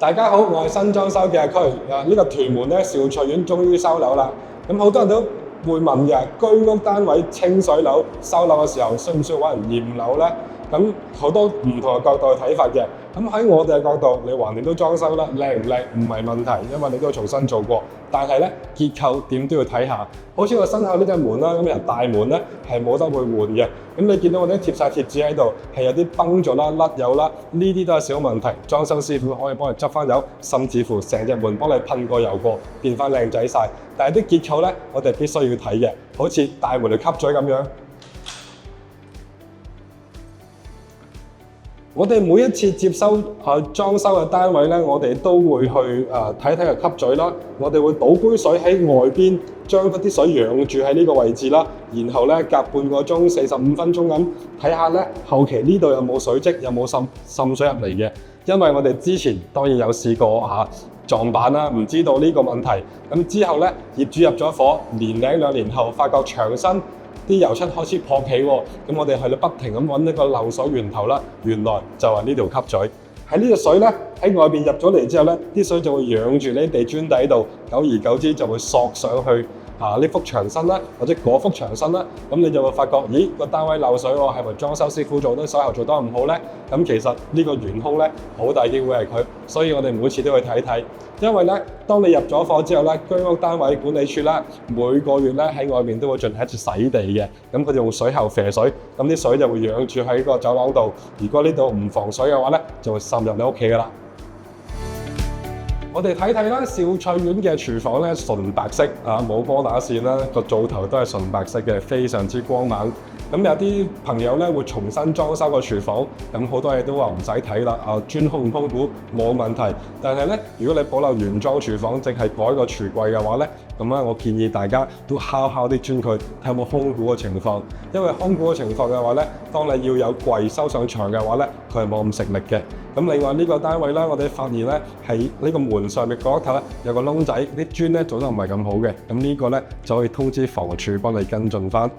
大家好，我係新裝修嘅阿區。呢個屯門咧兆翠苑終於收樓啦。咁好多人都會問嘅，居屋單位清水樓收樓嘅時候，需唔需要揾人驗樓咧？咁好多唔同嘅角度去睇法嘅。咁喺我哋嘅角度，你橫掂都裝修啦，靚唔靚唔係問題，因為你都重新做過。但係咧結構點都要睇下。好似我身後呢隻門啦，咁由大門咧係冇得去換嘅。咁你見到我哋貼晒貼紙喺度，係有啲崩咗啦、甩油啦，呢啲都係小問題。裝修師傅可以幫你執翻油，甚至乎成隻門幫你噴過油過，變翻靚仔晒。但係啲結構咧，我哋必須要睇嘅，好似大門條吸嘴咁樣。我哋每一次接收裝修嘅單位咧，我哋都會去睇睇個吸嘴啦。我哋會倒杯水喺外邊，將嗰啲水養住喺呢個位置啦。然後咧隔半個鐘、45分鐘咁睇下咧，後期呢度有冇水漬，有冇滲水入嚟嘅。因為我哋之前當然有試過撞板啦，唔知道呢個問題。咁之後咧，業主入咗伙，年零2年後發覺牆身啲油漆開始破起喎，咁我哋係不停咁揾一個漏水源頭啦。原來就係呢條吸嘴，喺呢條水咧喺外邊入咗嚟之後咧，啲水就會養住呢地磚底度，久而久之就會索上去呢幅牆身啦，或者嗰幅牆身啦，咁你就會發覺，咦個單位漏水喎，係咪裝修師傅做得手後做得唔好咧？咁其實呢個元兇咧好大機會係佢，所以我哋每次都去睇睇。因為咧，當你入咗伙之後咧，居屋單位管理處咧每個月咧喺外面都會進行一次洗地嘅，咁佢哋用水喉肥水，咁啲水就會養住喺個走廊度。如果呢度唔防水嘅話咧，就會滲入你屋企噶啦。我哋睇睇啦，兆翠苑嘅廚房咧純白色冇波打線啦，個灶頭都係純白色嘅，非常之光猛。咁有啲朋友咧會重新裝修個廚房，咁好多嘢都話唔使睇啦，磚空唔空鼓冇問題。但係咧，如果你保留原裝廚房，淨係改個廚櫃嘅話咧，咁咧我建議大家都敲啲磚佢，睇有冇空鼓嘅情況。因為空鼓嘅情況嘅話咧，當你要有櫃收上牆嘅話咧，佢係冇咁食力嘅。咁另外呢個單位咧，我哋發現咧喺呢個門上面嗰一頭咧有個窿仔，啲磚咧做得唔係咁好嘅。咁呢個咧就可以通知房署幫你跟進翻。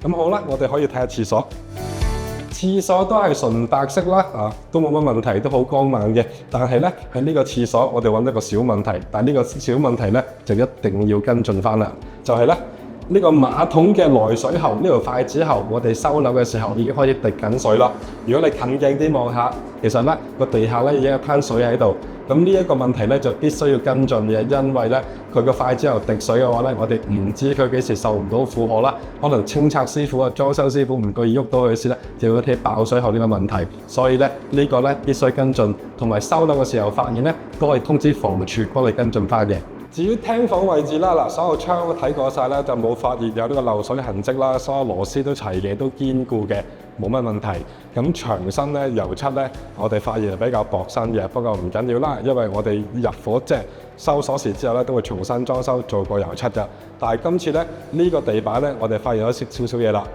咁好啦，我哋可以睇下廁所。廁所都係純白色啦，都冇乜問題，都好光猛嘅。但係咧喺呢個廁所，我哋揾一個小問題，但係呢個小問題咧就一定要跟進翻啦。就係咧呢個馬桶嘅來水喉呢條筷子喉，我哋收樓嘅時候已經開始滴緊水啦。如果你近鏡啲望下，其實咧個地下咧已經有灘水喺度。咁呢一個問題咧就必須要跟進嘅，因為咧佢個筷子喉滴水嘅話咧，我哋唔知佢幾時受唔到負荷啦。可能清拆師傅裝修師傅唔覺意喐到佢時咧，就會睇爆水喉呢個問題。所以咧呢個咧必須跟進，同埋收樓嘅時候發現咧都可以通知房署幫你跟進翻嘅。至於廳房位置啦，所有窗都睇過晒啦，就冇發現有呢個漏水痕跡啦，所有螺絲都齊嘅，都堅固嘅，冇乜問題。咁牆身咧油漆咧，我哋發現係比較薄身嘅，不過唔緊要啦，因為我哋入伙即係收鎖匙之後咧，都會重新裝修做過油漆㗎。但係今次咧呢個地板咧，我哋發現咗少少嘢啦。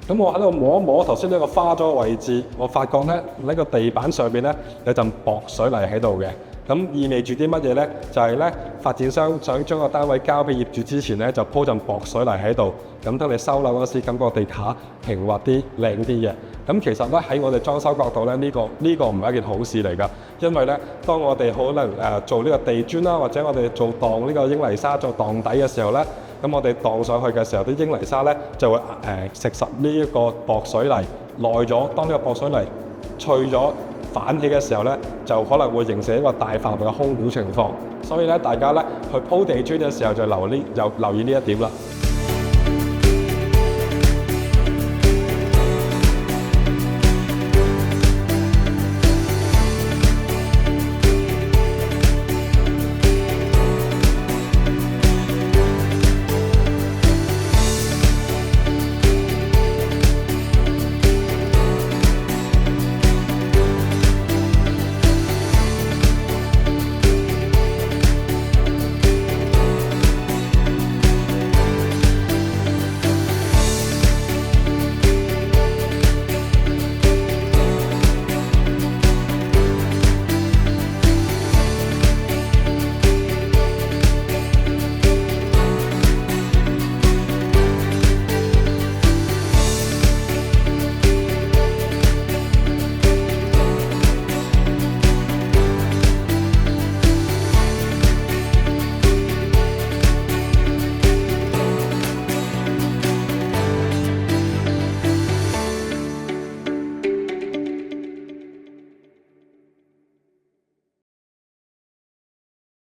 咁我喺度摸一摸頭先呢個花咗嘅位置，我發覺咧呢個地板上邊咧有陣薄水泥喺度嘅。咁意味住啲乜嘢咧？就係咧發展商想將個單位交俾業主之前咧，就鋪陣薄水泥喺度。咁等你收樓嗰時，感覺地下平滑啲、靚啲嘅。咁其實咧喺我哋裝修角度咧，呢個唔係一件好事嚟㗎。因為咧，當我哋可能做呢個地磚啦，或者我哋做當呢個英泥沙做當底嘅時候咧，咁我哋當上去嘅時候，啲英泥沙咧就會食實呢一個薄水泥耐咗。當呢個薄水泥脆咗反起嘅時候咧，就可能會形成一個大範圍嘅空鼓情況。所以咧，大家咧去鋪地磚嘅時候就留意呢一點啦。